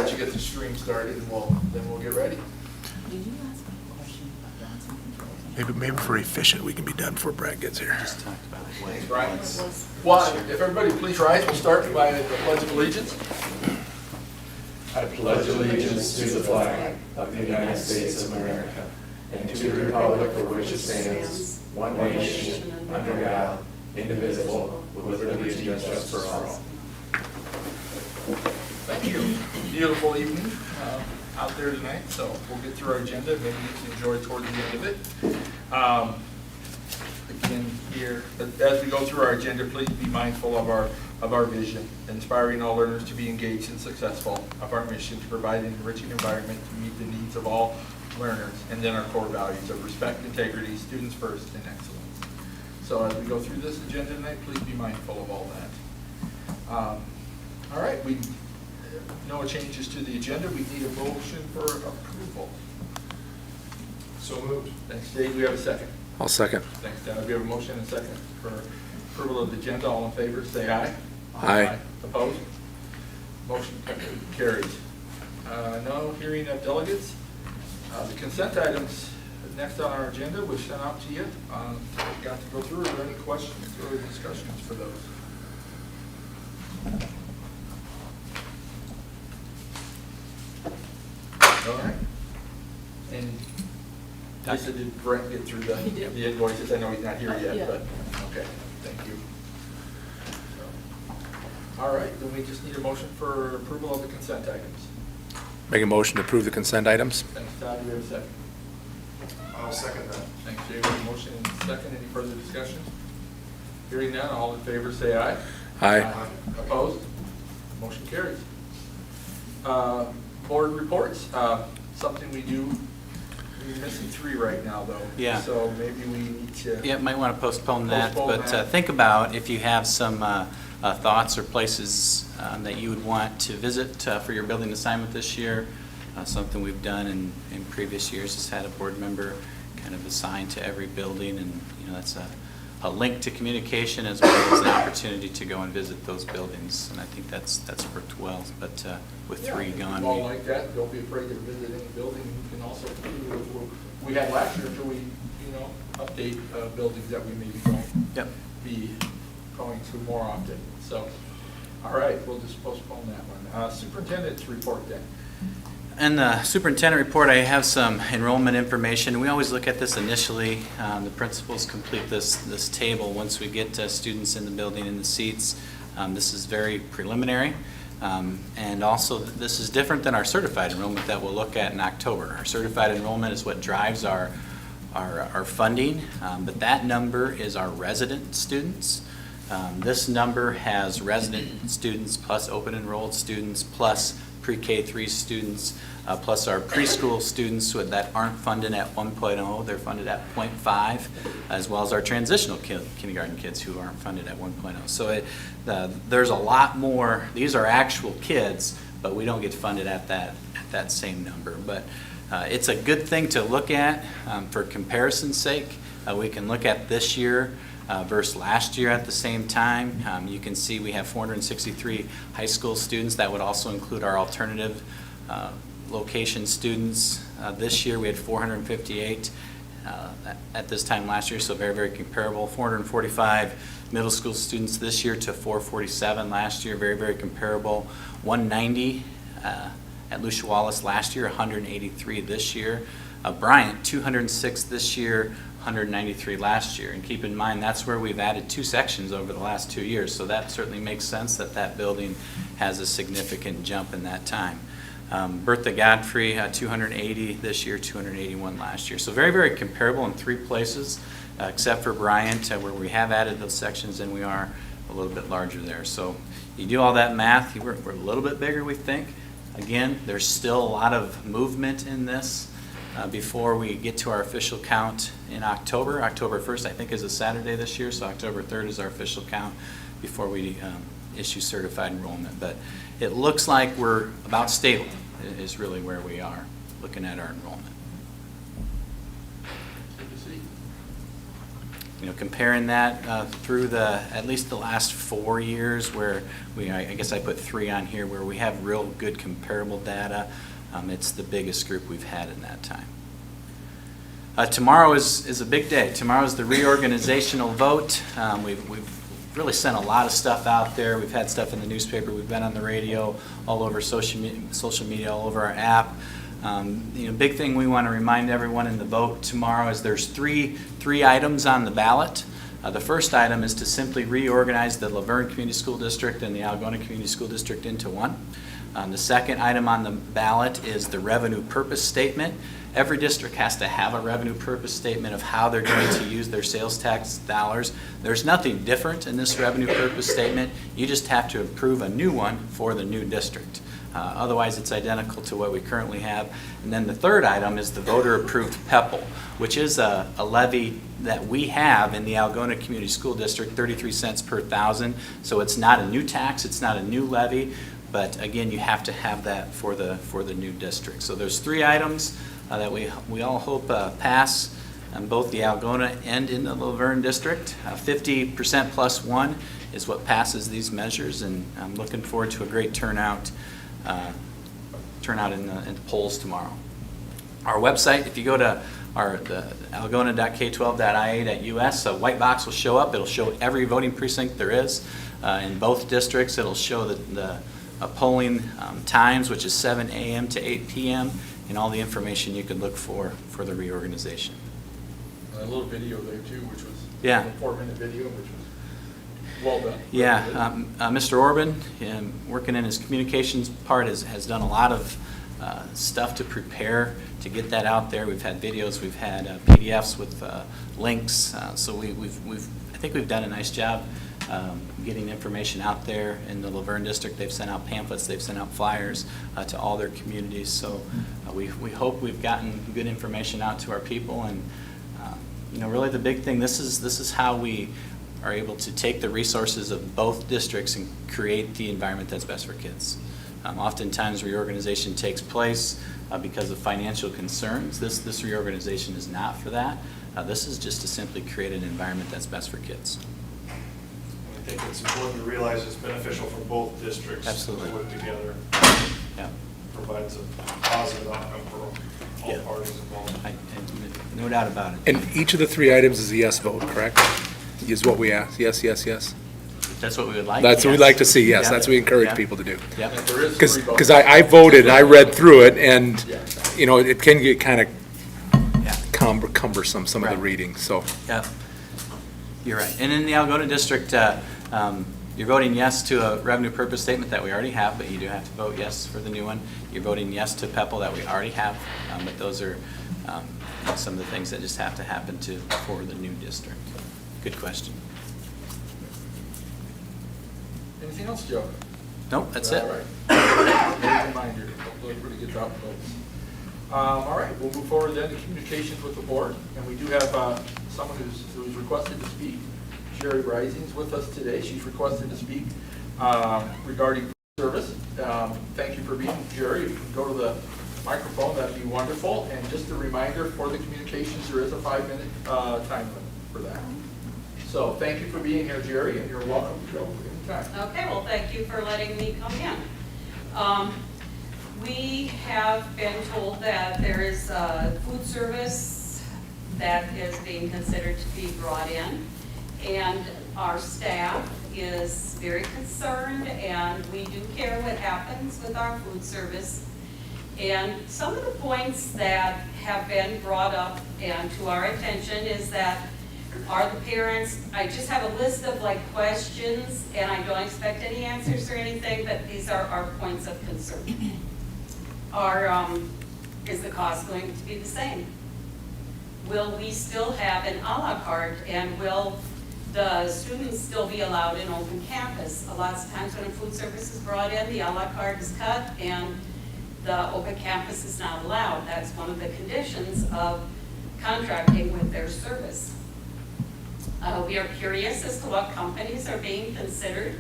let you get the stream started, and then we'll get ready. Did you ask me a question about balance and control? Maybe if we're efficient, we can be done before Brad gets here. Just talked about what Thanks, Brian. was Well, if everybody please rise, we'll start by the Pledge of Allegiance. I pledge allegiance to the flag of the United States of America and to the republic for which it stands, one nation, under God, indivisible, with liberty and justice for all. Thank you. Beautiful evening out there tonight, so we'll get through our agenda. Maybe you can enjoy toward the end of it. Again, here, as we go through our agenda, please be mindful of our vision, inspiring all learners to be engaged and successful, of our mission to provide an enriching environment to meet the needs of all learners, and then our core values of respect, integrity, students first, and excellence. So as we go through this agenda tonight, please be mindful of all that. All right, no changes to the agenda. We need a motion for approval. So moved. Thanks, Dave. Do we have a second? I'll second. Thanks, Dad. We have a motion and a second for approval of the agenda. All in favor, say aye. Aye. Opposed? Motion carries. No hearing of delegates. The consent items next on our agenda was sent out to you. Got to go through. Are there any questions or discussions for those? All right. And Lisa, did Brent get through the invoices? I know he's not here yet, Yeah. but, okay, thank you. So, all right, then we just need a motion for approval of the consent items. Make a motion to approve the consent items? Thanks, Todd. Do we have a second? I'll second that. Thanks, Jay. We have a motion and a second. Any further discussion? Hearing none, all in favor say aye. Aye. Opposed? Motion carries. Board reports, something we do. We're missing 3 right now, though. Yeah. So maybe we need to. Yeah, might want to postpone that, Postpone but that. think about if you have some thoughts or places that you would want to visit for your building assignment this year. Something we've done in previous years is had a board member kind of assigned to every building, and that's a link to communication as well as an opportunity to go and visit those buildings, and I think that's worked well. But with 3 gone, All like that. Don't be afraid to visit any building. You can also do what we had last year until we, update buildings that we maybe don't be going to more often. So, all right, we'll just postpone that one. Superintendent's report then. In the superintendent report, I have some enrollment information. We always look at this initially. The principals complete this table once we get students in the building in the seats. This is very preliminary. And also, this is different than our certified enrollment that we'll look at in October. Our certified enrollment is what drives our funding, but that number is our resident students. This number has resident students plus open enrolled students plus pre-K3 students, plus our preschool students that aren't funded at 1.0, they're funded at 0.5, as well as our transitional kindergarten kids who aren't funded at 1.0. So there's a lot more. These are actual kids, but we don't get funded at that same number. But it's a good thing to look at for comparison's sake. We can look at this year versus last year at the same time. You can see we have 463 high school students. That would also include our alternative location students. This year we had 458 at this time last year, so very, very comparable. 445 middle school students this year to 447 last year, very, very comparable. 190 at Lucia Wallace last year, 183 this year. Bryant, 206 this year, 193 last year. And keep in mind, that's where we've added 2 sections over the last 2 years. So that certainly makes sense that building has a significant jump in that time. Bertha Godfrey, 280 this year, 281 last year. So very, very comparable in 3 places, except for Bryant, where we have added those sections and we are a little bit larger there. So you do all that math, we're a little bit bigger, we think. Again, there's still a lot of movement in this. Before we get to our official count in October. October 1st, I think, is a Saturday this year, so October 3rd is our official count before we issue certified enrollment. But it looks like we're about stable is really where we are looking at our enrollment. Good to see. Comparing that through at least the last 4 years where I guess I put 3 on here where we have real good comparable data, it's the biggest group we've had in that time. Tomorrow is a big day. Tomorrow is the reorganizational vote. We've really sent a lot of stuff out there. We've had stuff in the newspaper. We've been on the radio, all over social media, all over our app. Big thing we want to remind everyone in the vote tomorrow is there's three items on the ballot. The first item is to simply reorganize the Laverne Community School District and the Algona Community School District into one. The second item on the ballot is the revenue purpose statement. Every district has to have a revenue purpose statement of how they're going to use their sales tax dollars. There's nothing different in this revenue purpose statement. You just have to approve a new one for the new district. Otherwise, it's identical to what we currently have. And then the third item is the voter-approved PEPL, which is a levy that we have in the Algona Community School District, 33 cents per thousand. So it's not a new tax, it's not a new levy, but again, you have to have that for the new district. So there's 3 items that we all hope pass in both the Algona and in the Laverne district. 50% plus 1 is what passes these measures, and I'm looking forward to a great turnout in the polls tomorrow. Our website, if you go to the algona.k12.ia.us, a white box will show up. It'll show every voting precinct there is in both districts. It'll show the polling times, which is 7 a.m. to 8 p.m., and all the information you could look for the reorganization. A little video there too, which was Yeah. a 4-minute video, which was well done. Yeah, Mr. Orban, working in his communications part, has done a lot of stuff to prepare to get that out there. We've had videos, we've had PDFs with links, so I think we've done a nice job getting information out there in the Laverne district. They've sent out pamphlets, they've sent out flyers to all their communities. So we hope we've gotten good information out to our people. And really the big thing, this is how we are able to take the resources of both districts and create the environment that's best for kids. Oftentimes reorganization takes place because of financial concerns. This reorganization is not for that. This is just to simply create an environment that's best for kids. I think it's important to realize it's beneficial for both districts. Absolutely. To work together. Yeah. Provides a positive outcome for all Yeah. parties involved. No doubt about it. And each of the 3 items is a yes vote, correct? Is what we ask. Yes, yes, yes. That's what we would like. That's what we'd like to see, yes. Yeah. That's what we encourage Yeah. people to do. Yep. And there is 3 votes. Because I voted, I read through it, and, Yeah. it can get kind of Yeah. cumbersome, some of the Right. reading, so. Yep. You're right. And in the Algona district, you're voting yes to a revenue purpose statement that we already have, but you do have to vote yes for the new one. You're voting yes to PEPL that we already have, but those are some of the things that just have to happen for the new district. Good question. Anything else, Joe? Nope, that's it. All right. Great reminder. Hopefully everybody gets out and votes. All right, we'll move forward then to communications with the board. And we do have someone who's requested to speak. Jerry Rising's with us today. She's requested to speak regarding service. Thank you for being here, Jerry. If you can go to the microphone, that'd be wonderful. And just a reminder for the communications, there is a 5-minute time limit for that. So thank you for being here, Jerry, and you're welcome to go anytime. Okay, well, thank you for letting me come in. We have been told that there is food service that is being considered to be brought in, and our staff is very concerned, and we do care what happens with our food service. And some of the points that have been brought up and to our attention is that are the parents, I just have a list of questions, and I don't expect any answers or anything, but these are our points of concern. Is the cost going to be the same? Will we still have an a la carte, and will the students still be allowed in open campus? A lot of times when a food service is brought in, the a la carte is cut, and the open campus is not allowed. That's one of the conditions of contracting with their service. We are curious as to what companies are being considered,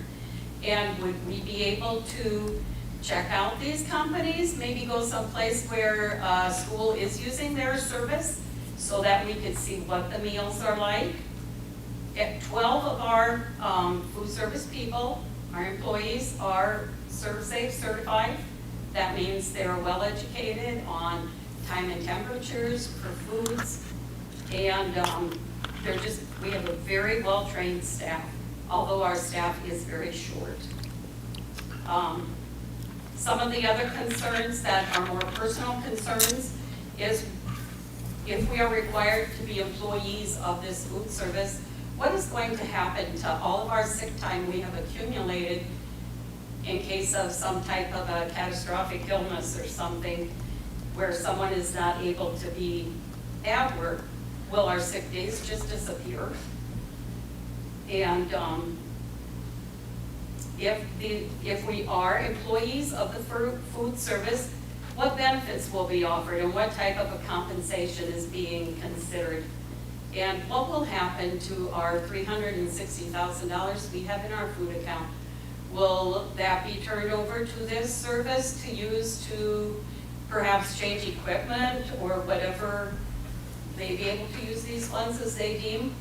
and would we be able to check out these companies, maybe go someplace where school is using their service so that we could see what the meals are like? 12 of our food service people, our employees, are ServSafe certified. That means they're well educated on time and temperatures for foods, and we have a very well-trained staff, although our staff is very short. Some of the other concerns that are more personal concerns is if we are required to be employees of this food service, what is going to happen to all of our sick time we have accumulated in case of some type of a catastrophic illness or something where someone is not able to be at work? Will our sick days just disappear? And if we are employees of the food service, what benefits will be offered and what type of a compensation is being considered? And what will happen to our $360,000 we have in our food account? Will that be turned over to this service to use to perhaps change equipment or whatever they be able to use these funds as they deem?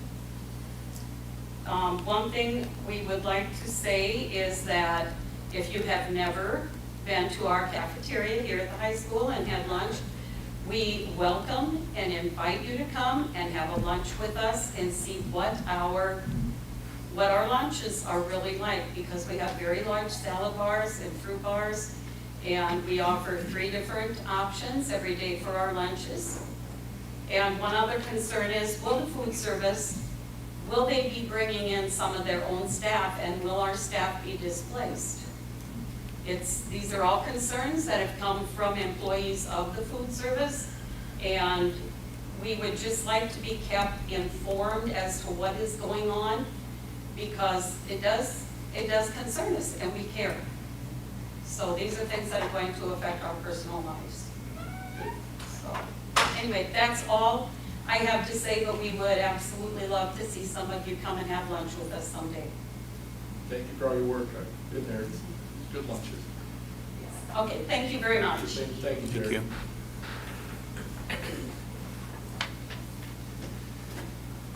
One thing we would like to say is that if you have never been to our cafeteria here at the high school and had lunch, we welcome and invite you to come and have a lunch with us and see what our lunches are really like, because we have very large salad bars and fruit bars, and we offer 3 different options every day for our lunches. And one other concern is, will the food service, will they be bringing in some of their own staff, and will our staff be displaced? These are all concerns that have come from employees of the food service, and we would just like to be kept informed as to what is going on, because it does concern us and we care. So these are things that are going to affect our personal lives. So anyway, that's all I have to say, but we would absolutely love to see some of you come and have lunch with us someday. Thank you for all your work. I've been there. It's good lunches. Okay, thank you very much. Thank you, Jerry. Thank you.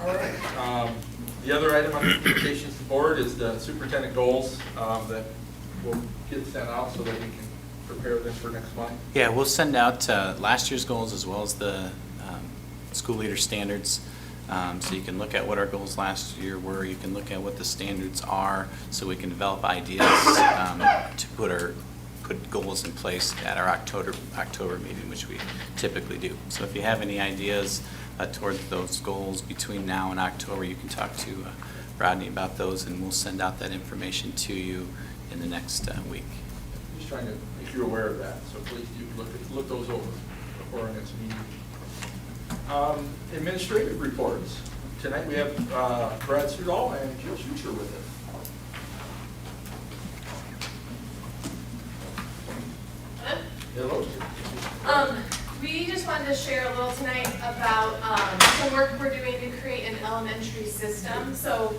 All right. The other item on the communications board is the superintendent goals that will get sent out so that we can prepare them for next month. Yeah, we'll send out last year's goals as well as the school leader standards. So you can look at what our goals last year were. You can look at what the standards are, so we can develop ideas to put goals in place at our October meeting, which we typically do. So if you have any ideas towards those goals between now and October, you can talk to Rodney about those, and we'll send out that information to you in the next week. Just trying to make you aware of that, so please do look those over before our next meeting. Administrative reports. Tonight we have Brad Sudol and Jill Schucher with us. Hello. We just wanted to share a little tonight about some work we're doing to create an elementary system. So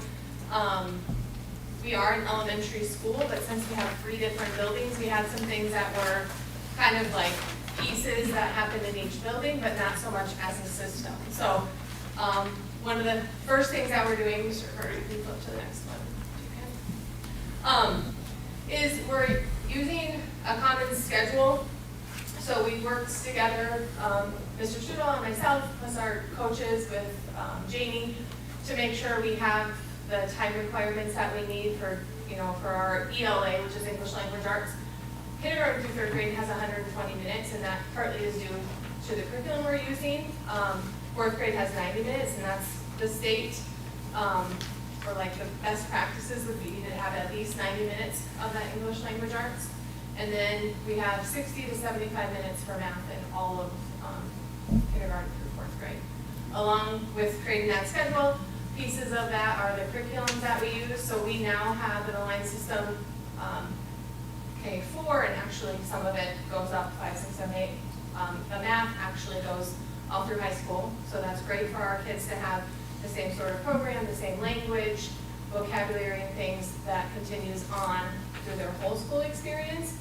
we are an elementary school, but since we have 3 different buildings, we had some things that were kind of like pieces that happened in each building, but not so much as a system. So one of the first things that we're doing, Mr. Curry, you can flip to the next one, is we're using a common schedule. So we worked together, Mr. Sudol and myself, plus our coaches with Janie, to make sure we have the time requirements that we need for our ELA, which is English Language Arts. Kindergarten through 3rd grade has 120 minutes, and that partly is due to the curriculum we're using. 4th grade has 90 minutes, and that's the state, or like the best practices would be to have at least 90 minutes of that English Language Arts. And then we have 60 to 75 minutes for math in all of kindergarten through 4th grade. Along with creating that schedule, pieces of that are the curriculums that we use. So we now have an aligned system K4, and actually some of it goes up 5, 6, 7, 8. The math actually goes all through high school, so that's great for our kids to have the same sort of program, the same language, vocabulary, and things that continues on through their whole school experience.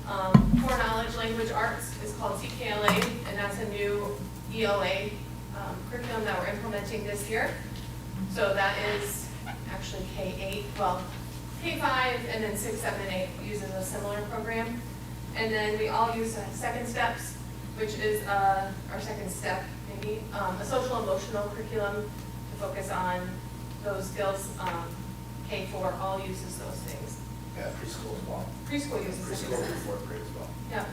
Core Knowledge Language Arts is called Ckla, and that's a new ELA curriculum that we're implementing this year. So that is actually K-8, well, K-5 and then 6, 7, and 8 uses a similar program. And then we all use second steps, which is our second step, maybe, a social emotional curriculum to focus on those skills. K-4 all uses those things. Yeah, preschool as well. Preschool uses second Preschool steps. and fourth grade as well. Yeah.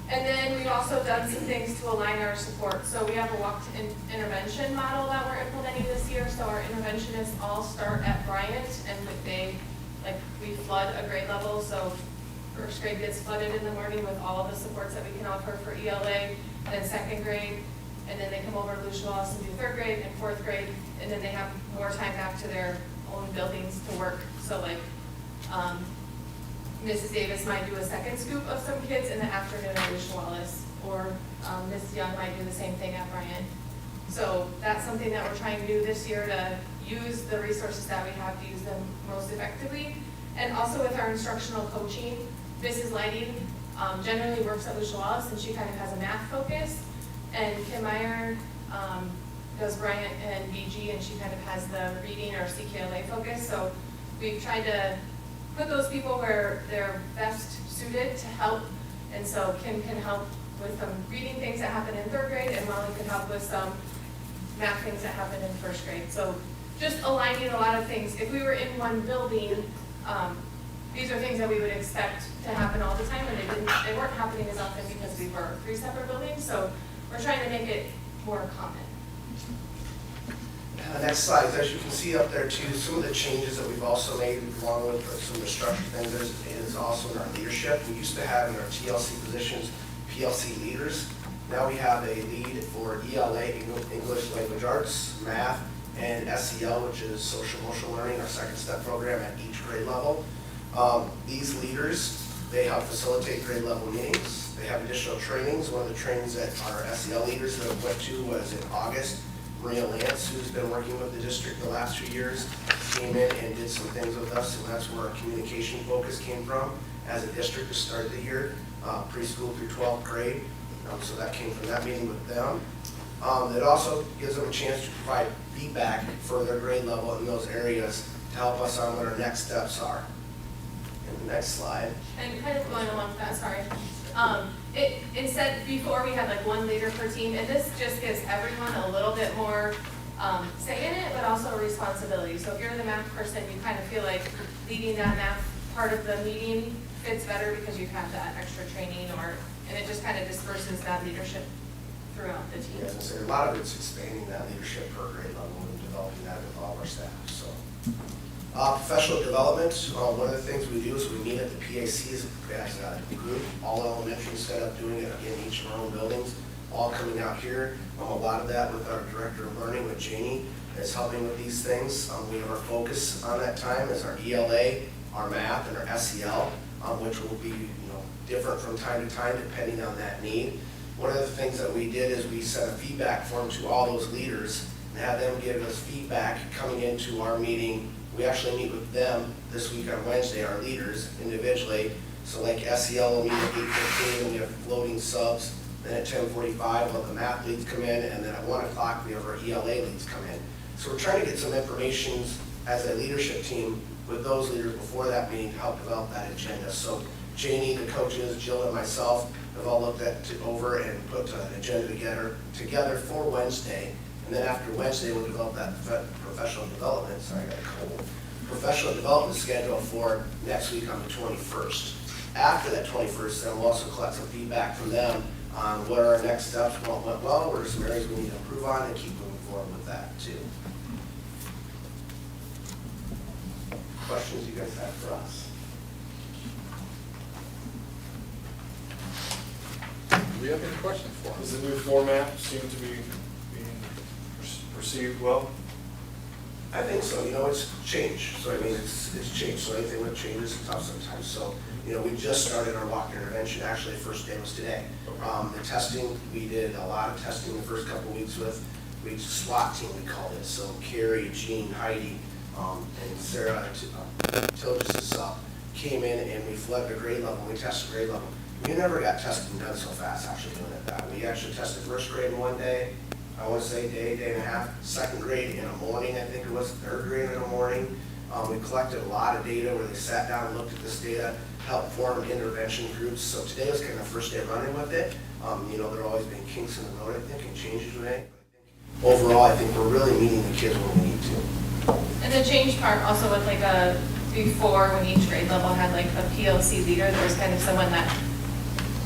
And then we've also done some things to align our support. So we have a walk-to-intervention model that we're implementing this year. So our interventionists all start at Bryant, and we flood a grade level. So first grade gets flooded in the morning with all of the supports that we can offer for ELA, and then second grade, and then they come over to Lucia Wallace and do third grade and fourth grade, and then they have more time back to their own buildings to work. So Mrs. Davis might do a second scoop of some kids in the afternoon at Lucia Wallace, or Mrs. Young might do the same thing at Bryant. So that's something that we're trying to do this year to use the resources that we have to use them most effectively. And also with our instructional coaching, Mrs. Lighting generally works at Lucia Wallace, and she kind of has a math focus. And Kim Meyer does Bryant and BG, and she kind of has the reading or CKLA focus. So we've tried to put those people where they're best suited to help. And so Kim can help with some reading things that happen in third grade, and Molly can help with some math things that happen in first grade. So just aligning a lot of things. If we were in one building, these are things that we would expect to happen all the time, and they weren't happening as often because we were 3 separate buildings. So we're trying to make it more common. Next slide, as you can see up there too, some of the changes that we've also made along with some of the structure things is also in our leadership. We used to have in our TLC positions, PLC leaders. Now we have a lead for ELA, English Language Arts, Math, and SEL, which is Social Emotional Learning, our second step program at each grade level. These leaders, they help facilitate grade level meetings. They have additional trainings. One of the trainings that our SEL leaders that went to was in August. Maria Lance, who's been working with the district the last few years, came in and did some things with us, and that's where our communication focus came from as a district to start the year, preschool through 12th grade. So that came from that meeting with them. It also gives them a chance to provide feedback for their grade level in those areas to help us on what our next steps are. In the next slide. And kind of going along with that, sorry. Instead, before we had like one leader per team, and this just gives everyone a little bit more say in it, but also a responsibility. So if you're the math person, you kind of feel like leading that math part of the meeting fits better because you've had that extra training, and it just kind of disperses that leadership throughout the team. Yeah, so a lot of it's expanding that leadership per grade level and developing that with all of our staff. So, professional development. One of the things we do is we meet at the PACs as a group, all elementary, instead of doing it in each of our own buildings, all coming out here. A lot of that with our director of learning, with Janie, is helping with these things. We have our focus on that time is our ELA, our math, and our SEL, which will be different from time to time depending on that need. One of the things that we did is we sent a feedback form to all those leaders and had them give us feedback coming into our meeting. We actually meet with them this week on Wednesday, our leaders individually. So like SEL will meet at 8:15, and we have floating subs. Then at 10:45, we'll have the math leads come in, and then at 1 o'clock, we have our ELA leads come in. So we're trying to get some information as a leadership team with those leaders before that meeting to help develop that agenda. So Janie, the coaches, Jill, and myself have all looked over and put an agenda together for Wednesday. And then after Wednesday, we'll develop that professional development, professional development schedule for next week on the 21st. After that 21st, then we'll also collect some feedback from them on what are our next steps, what went well, what are some areas we need to improve on, and keep moving forward with that too. Questions you guys have for us? Do we have any questions for us? Does the new format seem to be being perceived well? I think so. It's changed. So I mean, it's changed. So anything with change is tough sometimes. So we just started our walk intervention. Actually, the first day was today. The testing, we did a lot of testing the first couple of weeks with SWAT team, we called it. So Carrie, Jean, Heidi, and Sarah, Tilges came in and we flooded a grade level. We tested grade level. We never got testing done so fast actually doing it that. We actually tested first grade in one day, I want to say day and a half, second grade in the morning, I think it was, third grade in the morning. We collected a lot of data where they sat down and looked at this data, helped form intervention groups. So today was kind of first day running with it. You know, there have always been kinks in the road, I think, and changes we make. Overall, I think we're really meeting the kids where we need to. And the change part also with like before when each grade level had like a PLC leader, there was kind of someone that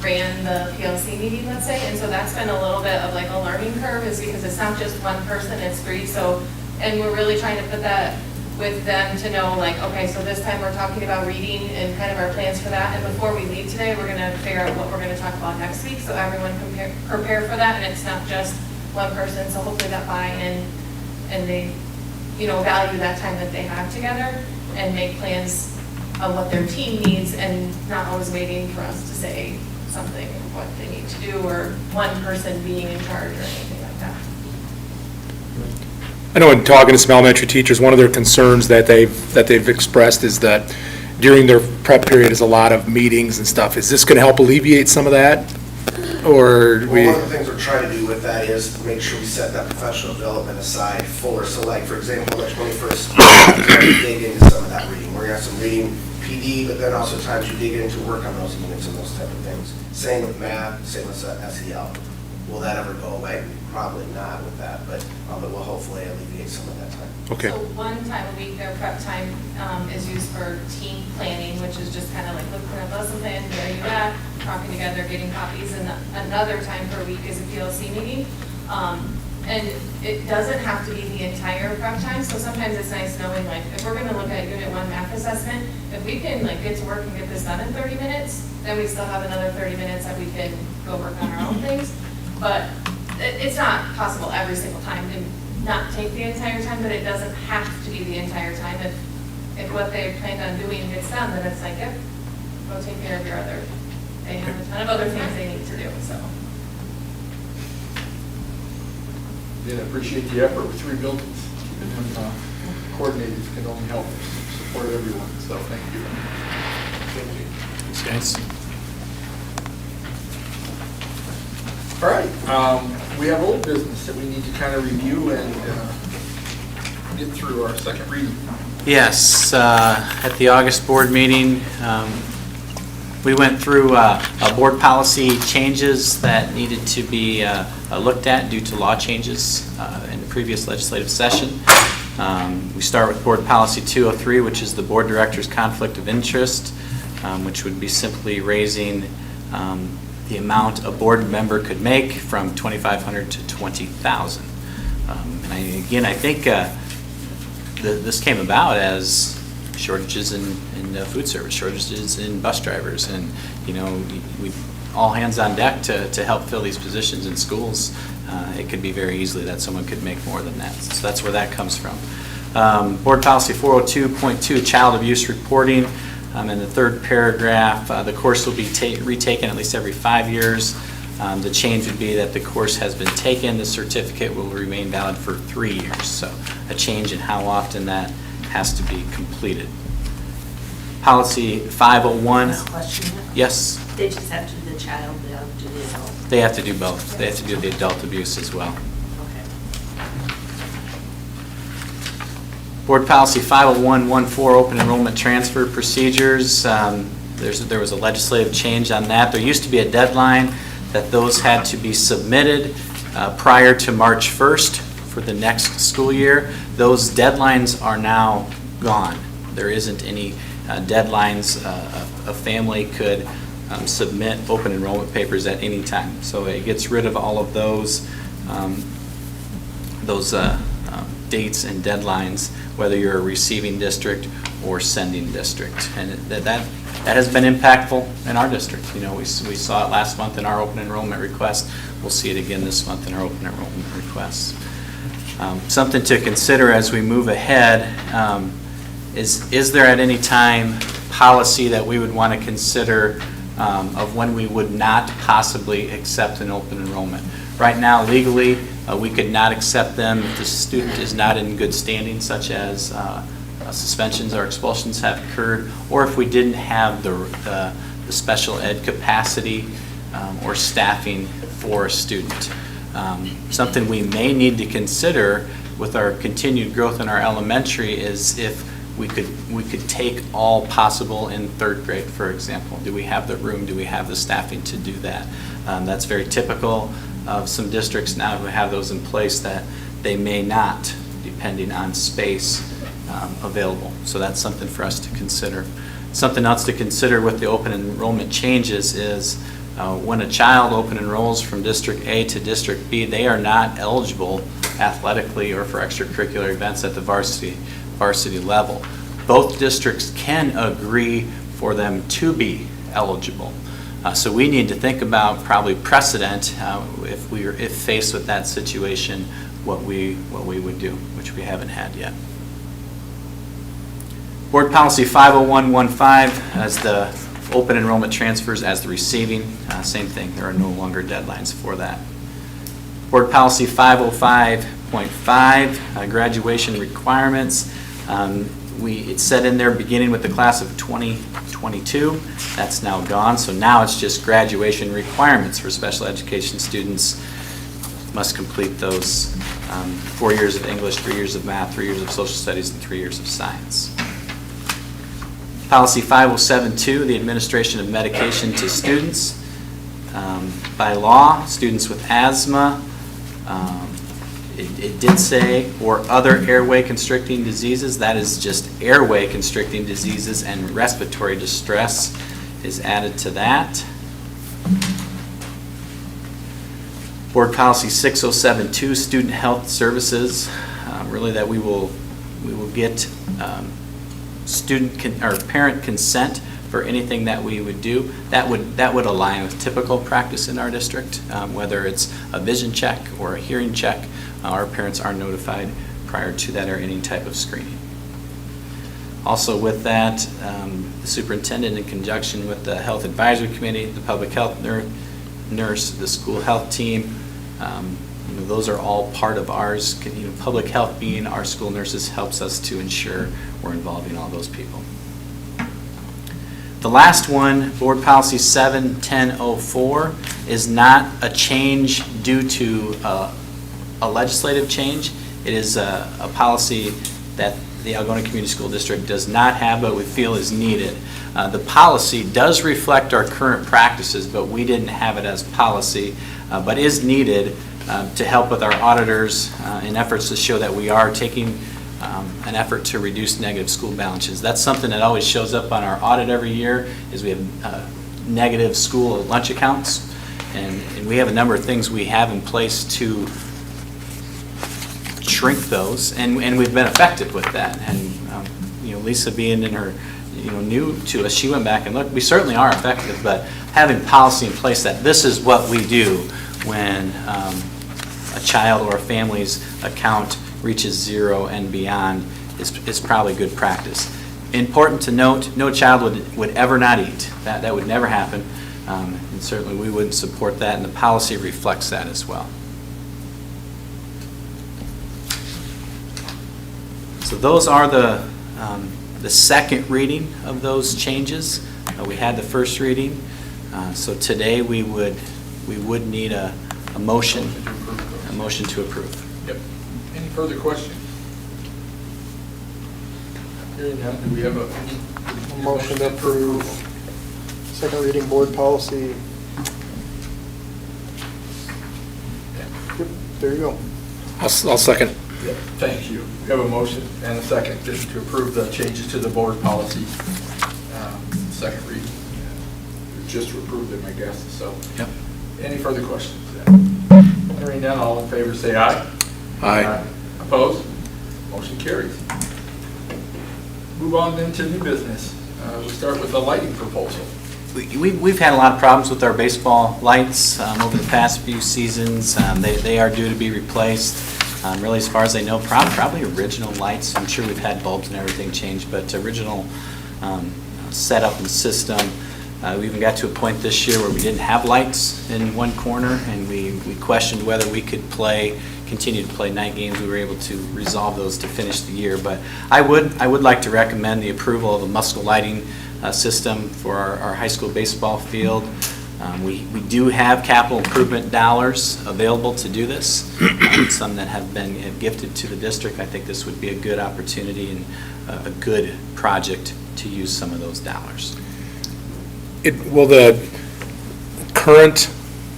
ran the PLC meeting, let's say, and so that's been a little bit of like a learning curve, is because it's not just one person, it's three. So, and we're really trying to put that with them to know, like, okay, so this time we're talking about reading and kind of our plans for that, and before we leave today, we're gonna figure out what we're gonna talk about next week, so everyone can prepare for that, and it's not just one person, so hopefully that buy-in, and they, you know, value that time that they have together, and make plans of what their team needs, and not always waiting for us to say something, what they need to do, or one person being in charge or anything like that. I know in talking to some elementary teachers, one of their concerns that they've expressed is that during their prep period is a lot of meetings and stuff. Is this going to help alleviate some of that? Or Well, one of the things we're trying to do with that is make sure we set that professional development aside for, so like, for example, the 21st, we dig into some of that reading. We're gonna have some reading PD, but then also times you dig into work on those units and those type of things. Same with math, same with SEL. Will that ever go away? Probably not with that, but it will hopefully alleviate some of that time. Okay. So one time a week, their prep time is used for team planning, which is just kind of like looking at lesson plan, where are you at, talking together, getting copies, and another time per week is a PLC meeting. And it doesn't have to be the entire prep time, so sometimes it's nice knowing, like, if we're gonna look at Unit 1 math assessment, if we can like get to work and get this done in 30 minutes, then we still have another 30 minutes that we can go work on our own things. But it's not possible every single time to not take the entire time, but it doesn't have to be the entire time. If what they planned on doing gets done, then it's like, yep, go take care of your other, they have a ton of other things they need to do, so. Yeah, I appreciate the effort with 3 buildings. Keeping them coordinated can only help support everyone, so thank you. Thanks, guys. All right, we have old business that we need to kind of review and get through our second reading. Yes, at the August board meeting, we went through board policy changes that needed to be looked at due to law changes in the previous legislative session. We start with board policy 203, which is the board director's conflict of interest, which would be simply raising the amount a board member could make from $2,500 to $20,000. And again, I think this came about as shortages in food service, shortages in bus drivers, and you know, we all hands on deck to help fill these positions in schools. It could be very easily that someone could make more than that. So that's where that comes from. Board policy 402.2, child abuse reporting. In the third paragraph, the course will be retaken at least every 5 years. The change would be that the course has been taken. The certificate will remain valid for 3 years. So a change in how often that has to be completed. Policy 501. Question. Yes, They just have to do the child, they have to do the adult. they have to do both. They have to do the adult abuse as well. Okay. Board policy 501.14, open enrollment transfer procedures. There was a legislative change on that. There used to be a deadline that those had to be submitted prior to March 1st for the next school year. Those deadlines are now gone. There isn't any deadlines. A family could submit open enrollment papers at any time. So it gets rid of all of those dates and deadlines, whether you're a receiving district or sending district. And that has been impactful in our district. You know, we saw it last month in our open enrollment request. We'll see it again this month in our open enrollment requests. Something to consider as we move ahead is there at any time policy that we would want to consider of when we would not possibly accept an open enrollment? Right now, legally, we could not accept them if the student is not in good standing, such as suspensions or expulsions have occurred, or if we didn't have the special ed capacity or staffing for a student. Something we may need to consider with our continued growth in our elementary is if we could take all possible in third grade, for example. Do we have the room? Do we have the staffing to do that? That's very typical of some districts now who have those in place that they may not, depending on space available. So that's something for us to consider. Something else to consider with the open enrollment changes is when a child open enrolls from District A to District B, they are not eligible athletically or for extracurricular events at the varsity level. Both districts can agree for them to be eligible. So we need to think about probably precedent if faced with that situation, what we would do, which we haven't had yet. Board Policy 50115 as the open enrollment transfers as the receiving. Same thing, there are no longer deadlines for that. Board Policy 505.5, graduation requirements. It's set in there beginning with the class of 2022. That's now gone, so now it's just graduation requirements for special education students. Must complete those 4 years of English, 3 years of math, 3 years of social studies, and 3 years of science. Policy 507.2, the administration of medication to students. By law, students with asthma, it did say, or other airway constricting diseases. That is just airway constricting diseases, and respiratory distress is added to that. Board Policy 607.2, student health services. Really that we will get or parent consent for anything that we would do. That would align with typical practice in our district, whether it's a vision check or a hearing check. Our parents are notified prior to that or any type of screening. Also with that, the superintendent in conjunction with the health advisory committee, the public health nurse, the school health team, those are all part of ours. Public health being our school nurses helps us to ensure we're involving all those people. The last one, Board Policy 71004, is not a change due to a legislative change. It is a policy that the Algona Community School District does not have, but we feel is needed. The policy does reflect our current practices, but we didn't have it as policy, but is needed to help with our auditors in efforts to show that we are taking an effort to reduce negative school balances. That's something that always shows up on our audit every year, is we have negative school lunch accounts, and we have a number of things we have in place to shrink those, and we've been effective with that. And Lisa being in her new to us, she went back and looked. We certainly are effective, but having policy in place that this is what we do when a child or a family's account reaches 0 and beyond is probably good practice. Important to note, no child would ever not eat. That would never happen, and certainly we would support that, and the policy reflects that as well. So those are the second reading of those changes. We had the first reading, so today we would need a motion to approve. Yep. Any further questions? Hearing none, do we have a Motion to approve second reading board policy. Yep, there you go. I'll second. Yep, thank you. We have a motion and a second just to approve the changes to the board policy. Second reading. Just to approve them, I guess, so. Yep. Any further questions? Hearing none, all in favor say aye. Aye. Opposed? Motion carries. Move on then to new business. We'll start with the lighting proposal. We've had a lot of problems with our baseball lights over the past few seasons. They are due to be replaced. Really, as far as I know, probably original lights. I'm sure we've had bulbs and everything changed, but original setup and system. We even got to a point this year where we didn't have lights in one corner, and we questioned whether we could continue to play night games. We were able to resolve those to finish the year, but I would like to recommend the approval of a muscle lighting system for our high school baseball field. We do have capital improvement dollars available to do this, some that have been gifted to the district. I think this would be a good opportunity and a good project to use some of those dollars. Will the current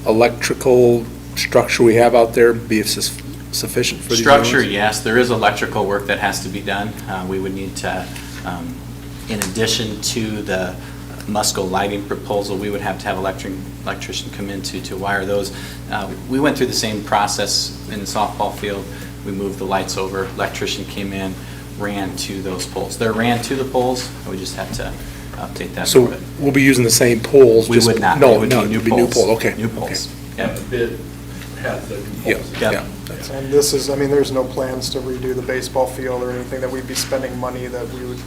electrical structure we have out there be sufficient for these Structure, units? yes, there is electrical work that has to be done. We would need to, in addition to the Musco lighting proposal, we would have to have electrician come in to wire those. We went through the same process in the softball field. We moved the lights over, electrician came in, ran to those poles. They're ran to the poles, we just have to update that a So little bit. we'll be using the same poles? We just- would not. No, It would no, be new it'd be new poles. pole, okay. New poles. And Yep. the bid has the Yeah, poles. Yep. yeah. that's- And this is, I mean, there's no plans to redo the baseball field or anything that we'd be spending money that we would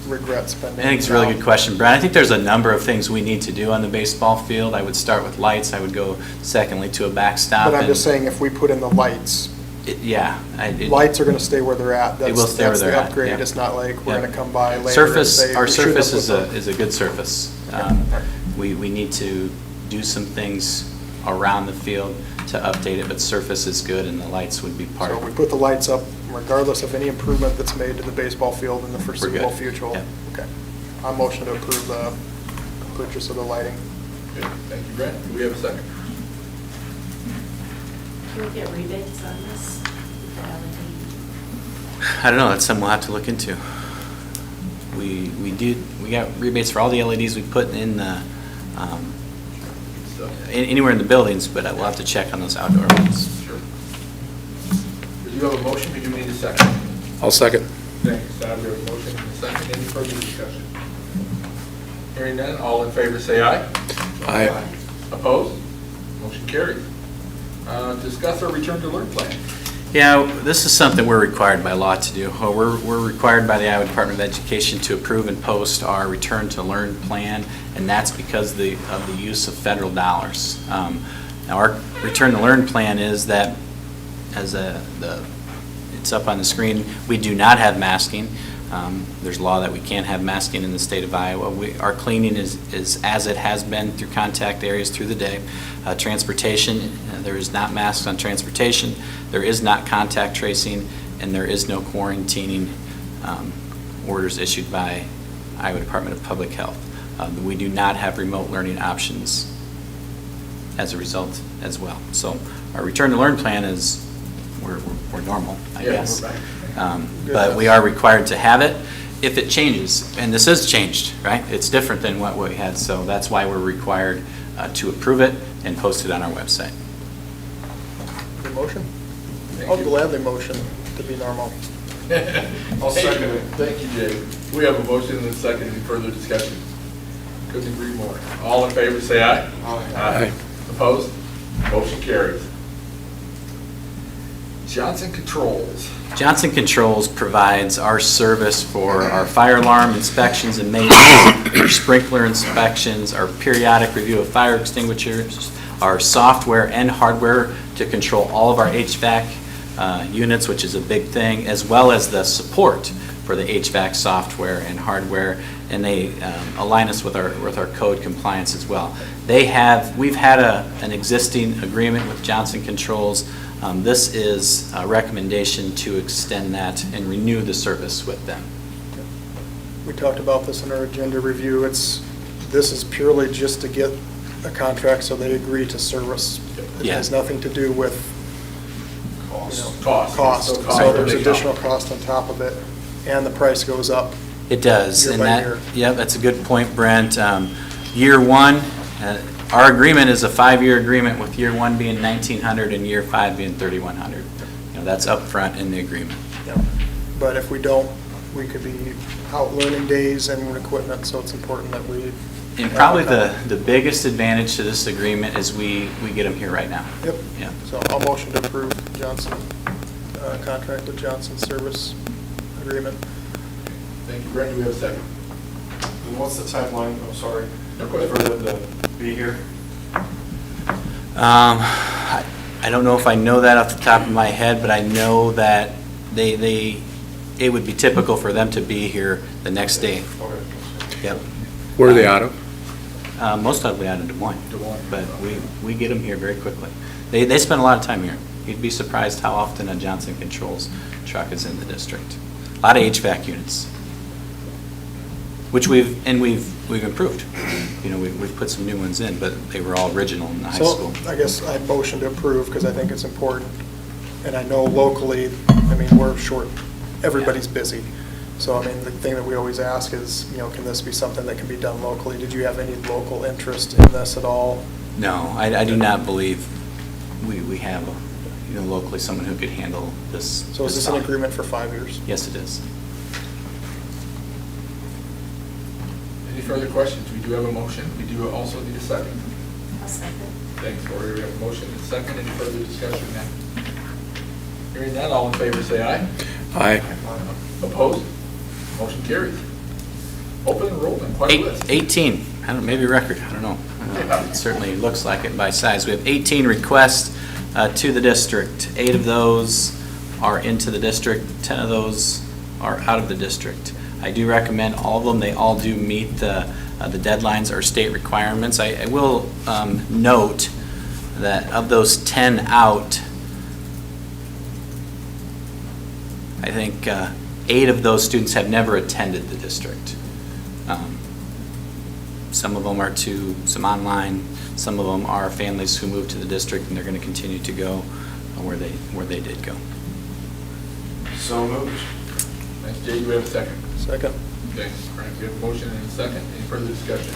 regret spending. I think it's a really good question, Brad. I think there's a number of things we need to do on the baseball field. I would start with lights. I would go secondly to a backstop. But I'm and just saying, if we put in the lights, Yeah. lights are gonna stay where they're at. They will stay where they're at, That's the upgrade. yeah. It's not like we're Yeah. gonna come by later and Surface, say. our we should have surface put is a good surface. We need to do some things around the field to update it, but surface is good and the lights would be part So of we it. put the lights up regardless of any improvement that's made to the baseball field in the We're foreseeable good. future. Yeah. Okay. I motion to approve the purchase of the lighting. Okay, thank you, Brent. Do we have a second? Can we get rebates on this? I don't know, that's something we'll have to look into. We got rebates for all the LEDs we put in the, So, anywhere in the buildings, but we'll have to check on those outdoor ones. sure. Do you have a motion? We do need a second. I'll second. Thank you, Todd. We have a motion and a second. Any further discussion? Hearing none, all in favor say aye. Aye. Opposed? Motion carries. Discuss our return to learn plan. Yeah, this is something we're required by law to do. We're required by the Iowa Department of Education to approve and post our Return to Learn plan, and that's because of the use of federal dollars. Now, our Return to Learn plan is that, it's up on the screen, we do not have masking. There's law that we can't have masking in the state of Iowa. Our cleaning is as it has been through contact areas through the day. Transportation, there is not masks on transportation, there is not contact tracing, and there is no quarantining orders issued by Iowa Department of Public Health. We do not have remote learning options as a result as well. So our Return to Learn plan is, we're normal, I Yeah, guess. we're back. But we are required to have it if it changes, and this has changed, right? It's different than what we had, so that's why we're required to approve it and post it on our website. The motion? Thank I'll you. gladly motion to be normal. I'll second it. Thank you, Jay. We have a motion and a second. Any further discussion? Couldn't agree more. All in favor say aye. Aye. Opposed? Motion carries. Johnson Controls. Johnson Controls provides our service for our fire alarm inspections and maintenance, our sprinkler inspections, our periodic review of fire extinguishers, our software and hardware to control all of our HVAC units, which is a big thing, as well as the support for the HVAC software and hardware, and they align us with our code compliance as well. We've had an existing agreement with Johnson Controls. This is a recommendation to extend that and renew the service with them. We talked about this in our agenda review. This is purely just to get a contract so they agree to service. It Yeah. has nothing to do with, Cost. cost. So cost So for there's the additional cost. cost on top of it, and the price goes up. It does, Year and by that, year. yeah, that's a good point, Brent. Year one, our agreement is a 5-year agreement, with year one being $1,900 and year 5 being $3,100. That's upfront in the agreement. Yeah. But if we don't, we could be out learning days and equipment, so it's important that we. And probably the biggest advantage to this agreement is we get them here right now. Yep. Yeah. So I'll motion to approve Johnson, contract with Johnson Service Agreement. Thank you, Brent. Do we have a second? And what's the timeline, I'm sorry, No, for go ahead. them to be here? I don't know if I know that off the top of my head, but I know that it would be typical for them to be here the next day. Okay. Yep. Where are they out of? Mostly out of Des Moines. Des Moines. But we get them here very quickly. They spend a lot of time here. You'd be surprised how often a Johnson Controls truck is in the district. A lot of HVAC units, which we've improved. You know, we've put some new ones in, but they were all original in the high school. So I guess I motion to approve because I think it's important. And I know locally, I mean, we're short, everybody's busy. So, I mean, the thing that we always ask is, you know, can this be something that can be done locally? Did you have any local interest in this at all? No, I do not believe we have, you know, locally someone who could handle this. So is this an volume. agreement for 5 years? Yes, it is. Any further questions? We do have a motion. We do also need a second. I'll second. Thanks, Lori. We have a motion and a second. Any further discussion now? Hearing none, all in favor say aye. Aye. Opposed? Motion carries. Open enrollment, quite a list. 18, I don't, maybe a record, I don't know. It certainly looks like it by size. We have 18 requests to the district. 8 of those are into the district, 10 of those are out of the district. I do recommend all of them. They all do meet the deadlines or state requirements. I will note that of those 10 out, I think 8 of those students have never attended the district. Some of them are some online, some of them are families who moved to the district and they're going to continue to go where they did go. So moved. Thanks, Jay. Do we have a second? Second. Thanks, Frank. We have a motion and a second. Any further discussion?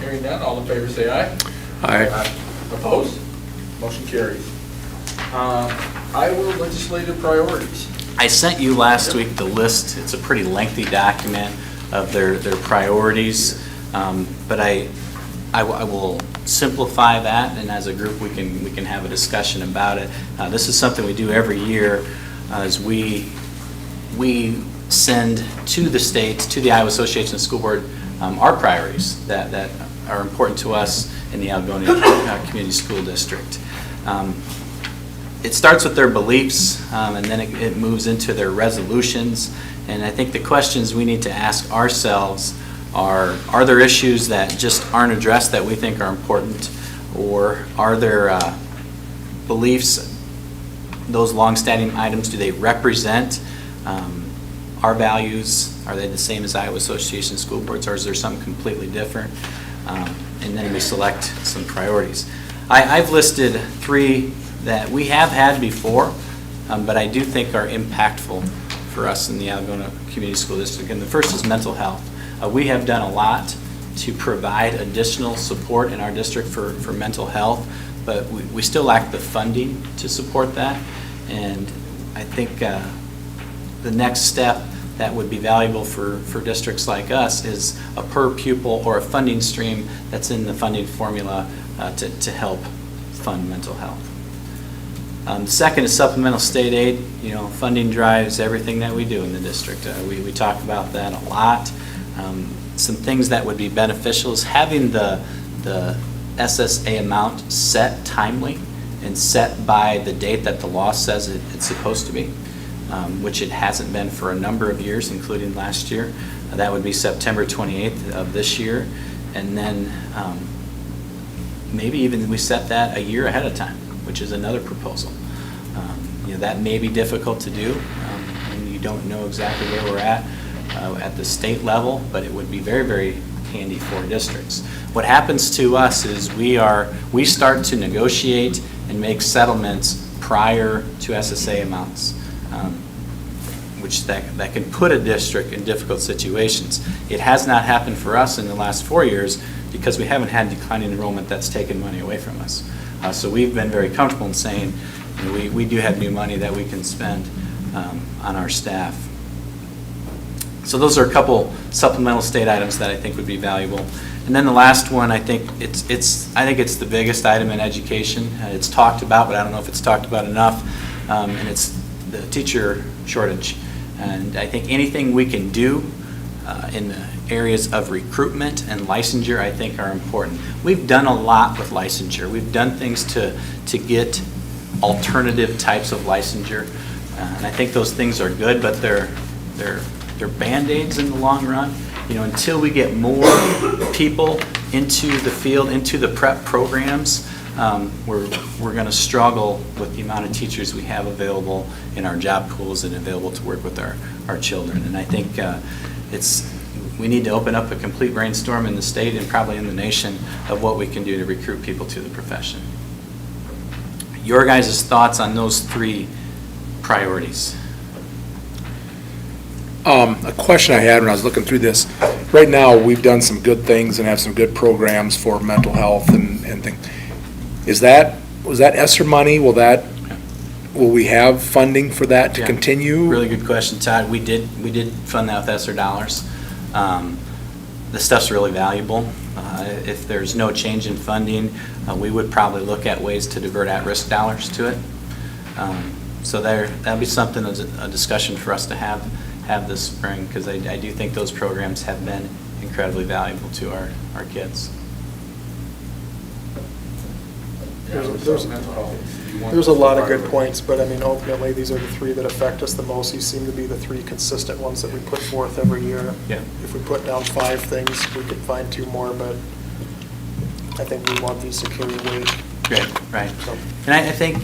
Hearing none, all in favor say aye. Aye. Opposed? Motion carries. Iowa legislative priorities. I sent you last week the list. It's a pretty lengthy document of their priorities, but I will simplify that, and as a group we can have a discussion about it. This is something we do every year, as we send to the state, to the Iowa Association of School Board, our priorities that are important to us in the Algona Community School District. It starts with their beliefs, and then it moves into their resolutions. And I think the questions we need to ask ourselves are there issues that just aren't addressed that we think are important? Or are there beliefs, those longstanding items, do they represent our values? Are they the same as Iowa Association of School Boards, or is there something completely different? And then we select some priorities. I've listed 3 that we have had before, but I do think are impactful for us in the Algona Community School District. And the first is mental health. We have done a lot to provide additional support in our district for mental health, but we still lack the funding to support that. And I think the next step that would be valuable for districts like us is a per pupil or a funding stream that's in the funding formula to help fund mental health. The second is supplemental state aid. You know, funding drives everything that we do in the district. We talk about that a lot. Some things that would be beneficial is having the SSA amount set timely and set by the date that the law says it's supposed to be, which it hasn't been for a number of years, including last year. That would be September 28th of this year. And then maybe even we set that a year ahead of time, which is another proposal. You know, that may be difficult to do, and you don't know exactly where we're at the state level, but it would be very, very handy for districts. What happens to us is we start to negotiate and make settlements prior to SSA amounts, which that can put a district in difficult situations. It has not happened for us in the last 4 years because we haven't had declining enrollment that's taken money away from us. So we've been very comfortable in saying, you know, we do have new money that we can spend on our staff. So those are a couple supplemental state items that I think would be valuable. And then the last one, I think it's the biggest item in education. It's talked about, but I don't know if it's talked about enough. And it's the teacher shortage. And I think anything we can do in the areas of recruitment and licensure, I think, are important. We've done a lot with licensure. We've done things to get alternative types of licensure, and I think those things are good, but they're Band-Aids in the long run. You know, until we get more people into the field, into the prep programs, we're going to struggle with the amount of teachers we have available in our job pools and available to work with our children. And I think we need to open up a complete brainstorm in the state and probably in the nation of what we can do to recruit people to the profession. Your guys' thoughts on those 3 priorities? A question I had when I was looking through this, right now, we've done some good things and have some good programs for mental health and things. Was that ESSER money? Will we have funding for that to Yeah. continue? Really good question, Todd. We did fund that with ESSER dollars. The stuff's really valuable. If there's no change in funding, we would probably look at ways to divert at-risk dollars to it. So that'd be something, a discussion for us to have this spring, because I do think those programs have been incredibly valuable to our kids. There's a lot of good points, but I mean, ultimately, these are the 3 that affect us the most. These seem to be the 3 consistent ones that we put forth every year. Yeah. If we put down 5 things, we could find 2 more, but I think we want these to carry weight. Right. So- And I think,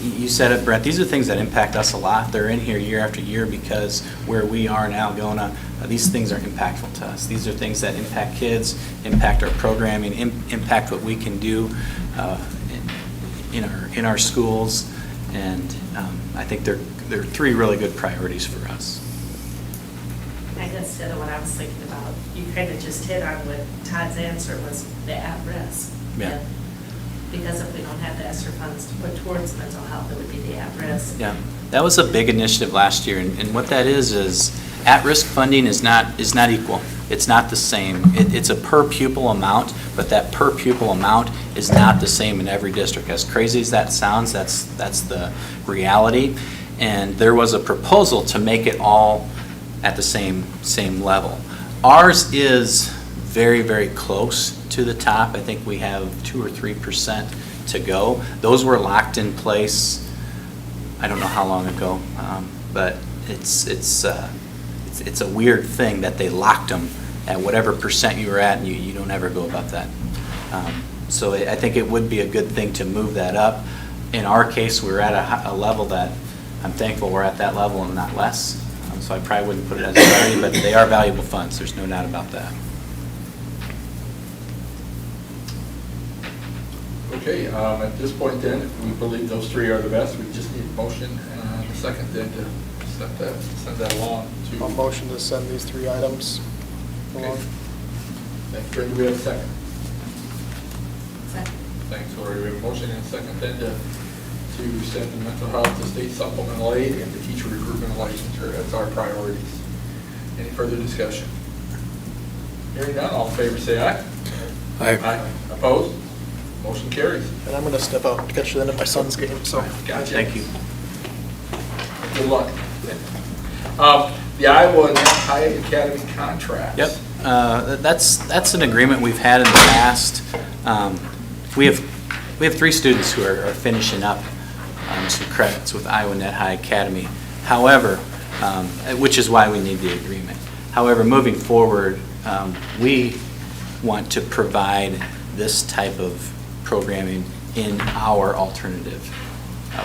you said it, Brett, these are things that impact us a lot. They're in here year after year because where we are in Algona, these things are impactful to us. These are things that impact kids, impact our programming, impact what we can do in our schools. And I think they're 3 really good priorities for us. I guess instead of what I was thinking about, you kind of just hit on what Todd's answer was, the at-risk. Yeah. Because if we don't have the ESSER funds to put towards mental health, it would be the at-risk. Yeah, that was a big initiative last year, and what that is at-risk funding is not equal. It's not the same. It's a per pupil amount, but that per pupil amount is not the same in every district. As crazy as that sounds, that's the reality. And there was a proposal to make it all at the same level. Ours is very, very close to the top. I think we have 2 or 3% to go. Those were locked in place, I don't know how long ago, but it's a weird thing that they locked them at whatever percent you were at, and you don't ever go above that. So I think it would be a good thing to move that up. In our case, we're at a level that I'm thankful we're at that level and not less. So I probably wouldn't put it as a priority, but they are valuable funds. There's no doubt about that. Okay, at this point then, if we believe those 3 are the best, we just need a motion and a second then to send that along to. I'll motion to send these 3 items along. Okay. Thanks, Brenda. Do we have a second? Second. Thanks, Lori. We have a motion and a second then to send the mental health to state supplemental aid and the teacher recruitment and licensure as our priorities. Any further discussion? Hearing none, all in favor say aye. Aye. Opposed? Motion carries. And I'm going to step out and catch the end of my son's game, so. Gotcha. Thank you. Good luck. The Iowa High Academy contract. Yep, that's an agreement we've had in the past. We have 3 students who are finishing up some credits with Iowa Net High Academy. However, which is why we need the agreement. However, moving forward, we want to provide this type of programming in our alternative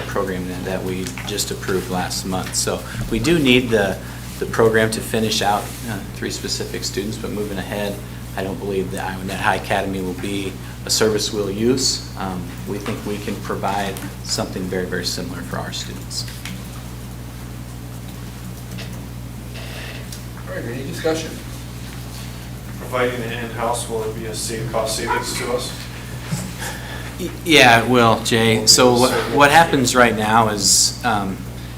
program that we just approved last month. So we do need the program to finish out 3 specific students, but moving ahead, I don't believe the Iowa Net High Academy will be a service we'll use. We think we can provide something very, very similar for our students. All right, any discussion? Providing it in-house, will it be a cost savings to us? Yeah, it will, Jay. So what happens right now is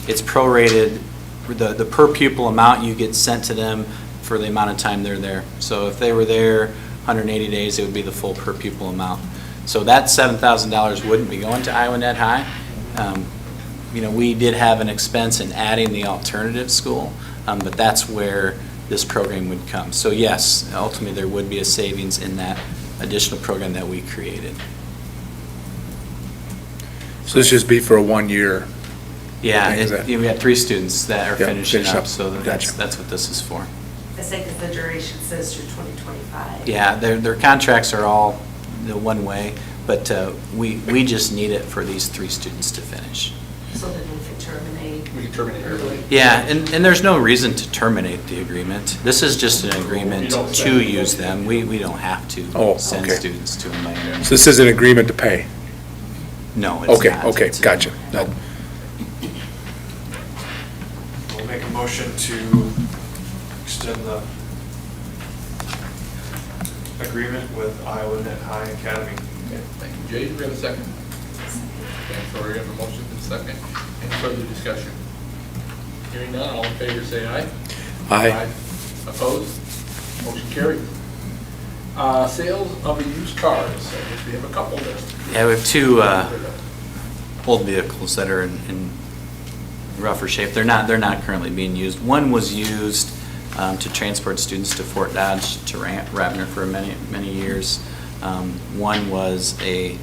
it's prorated. The per pupil amount you get sent to them for the amount of time they're there. So if they were there 180 days, it would be the full per pupil amount. So that $7,000 wouldn't be going to Iowa Net High. We did have an expense in adding the alternative school, but that's where this program would come. So yes, ultimately there would be a savings in that additional program that we created. So this just be for a 1 year? Yeah, Okay, is that- we had 3 students that are Yeah, finishing finish up, up. so Gotcha. that's what this is for. I say because the duration says through 2025. Yeah, their contracts are all the one way, but we just need it for these 3 students to finish. So then we can terminate. We can terminate early. Yeah, and there's no reason to terminate the agreement. This is just an agreement to use them. We don't have to Oh, send okay. students to them by any So this is an agreement to pay? No, it's Okay, not. okay, It's a- gotcha. That- We'll make a motion to extend the agreement with Iowa Net High Academy. Okay, thank you. Jay, do we have a second? Thanks, Lori, we have a motion and a second. Any further discussion? Hearing none, all in favor say aye. Aye. Opposed? Motion carried. Sales of used cars, I guess we have a couple there. Yeah, we have 2 old vehicles that are in rougher shape. They're not currently being used. One was used to transport students to Fort Dodge to Radnor for many years. One was a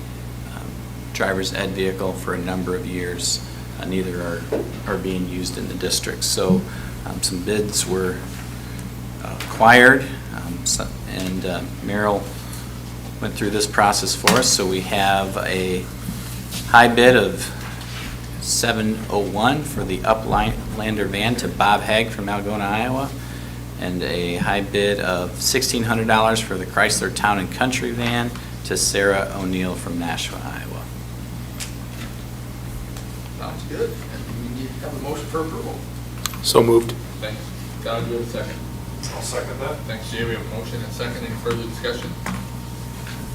driver's ed vehicle for a number of years. Neither are being used in the district. So some bids were acquired, and Merrill went through this process for us. So we have a high bid of $701 for the Uplander van to Bob Haig from Algona, Iowa, and a high bid of $1,600 for the Chrysler Town and Country van to Sarah O'Neill from Nashua, Iowa. Sounds good. And we need to have a motion for approval. So moved. Thanks. Todd, do we have a second? I'll second that. Thanks, Jay. We have a motion and a second. Any further discussion?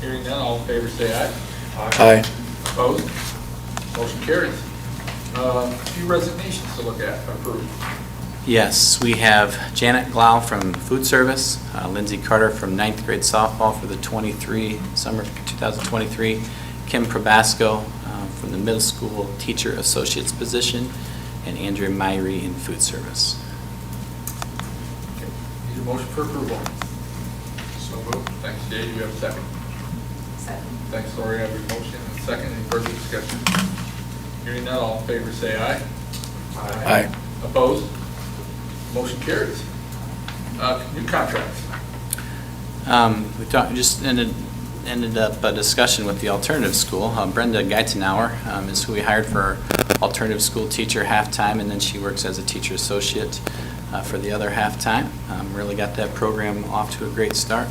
Hearing none, all in favor say aye. Aye. Opposed? Motion carries. A few resignations to look at, approved. Yes, we have Janet Ckla from food service, Lindsay Carter from 9th grade softball for the summer 2023, Kim Probasco from the middle school teacher associate's position, and Andrea Myrie in food service. Okay. Need a motion for approval. So moved. Thanks, Jay. Do you have a second? Second. Thanks, Lori. I have a motion and a second. Any further discussion? Hearing none, all in favor say aye. Aye. Opposed? Motion carries. New contracts. We just ended up a discussion with the alternative school. Brenda Geitenauer is who we hired for our alternative school teacher half-time, and then she works as a teacher associate for the other half-time. Really got that program off to a great start.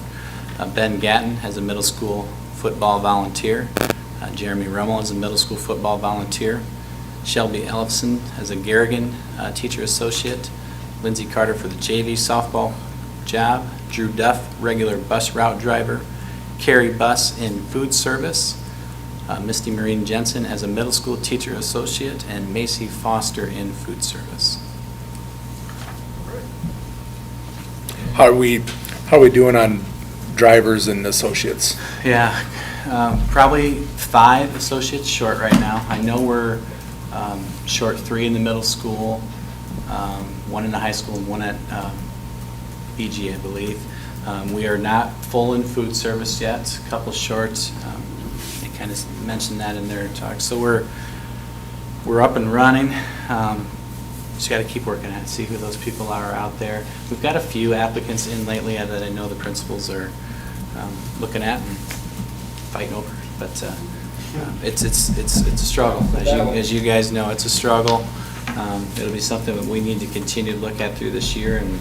Ben Gatton as a middle school football volunteer. Jeremy Rummel as a middle school football volunteer. Shelby Ellison as a Garrigan teacher associate. Lindsay Carter for the JV softball job. Drew Duff, regular bus route driver. Carrie Buss in food service. Misty Marine Jensen as a middle school teacher associate. And Macy Foster in food service. How are we doing on drivers and associates? Yeah, probably 5 associates short right now. I know we're short 3 in the middle school, 1 in the high school, and 1 at BG, I believe. We are not full in food service yet, a couple short. They kind of mentioned that in their talk. So we're up and running. Just got to keep working at it, see who those people are out there. We've got a few applicants in lately that I know the principals are looking at and fighting over. But it's a struggle. As you guys know, it's a struggle. It'll be something that we need to continue to look at through this year, and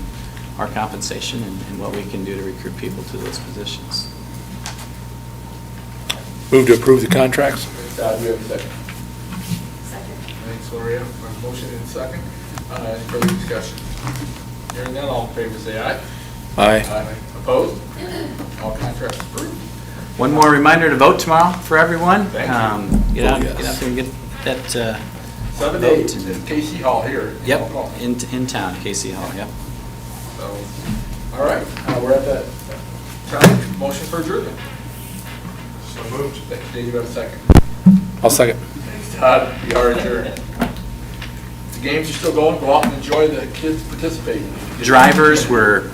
our compensation and what we can do to recruit people to those positions. Move to approve the contracts? Todd, do we have a second? Second. Thanks, Lori. A motion and a second. Any further discussion? Hearing none, all in favor say aye. Aye. Opposed? All contracts approved. One more reminder to vote tomorrow for everyone. Thank you. Get out Yes. there and get that 7 vote. days in KC Hall here. Yep, in town, KC Hall, yep. So, all right, we're at that time. Motion for adjournment. So moved. Thanks, Dave. You have a second. I'll second. Thanks, Todd. We are adjourned. The games are still going. Go out and enjoy the kids participating. Drivers were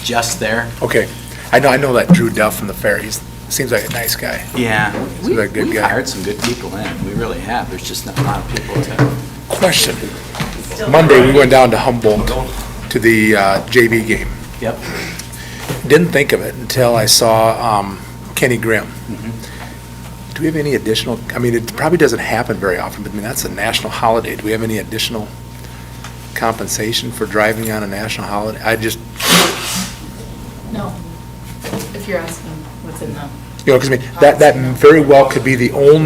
just there. Okay. I know that Drew Duff from the fair. He seems like a nice guy. Yeah, Seems like a good we guy. hired some good people in. We really have. There's just not a lot of people to. Question. Monday, we went down to Humboldt to the JV game. Yep. Didn't think of it until I saw Kenny Grimm. Do we have any additional, I mean, it probably doesn't happen very often, but I mean, that's a national holiday. Do we have any additional compensation for driving on a national holiday? I just, No, if you're asking what's in the. you know, because I mean, that very well could be the only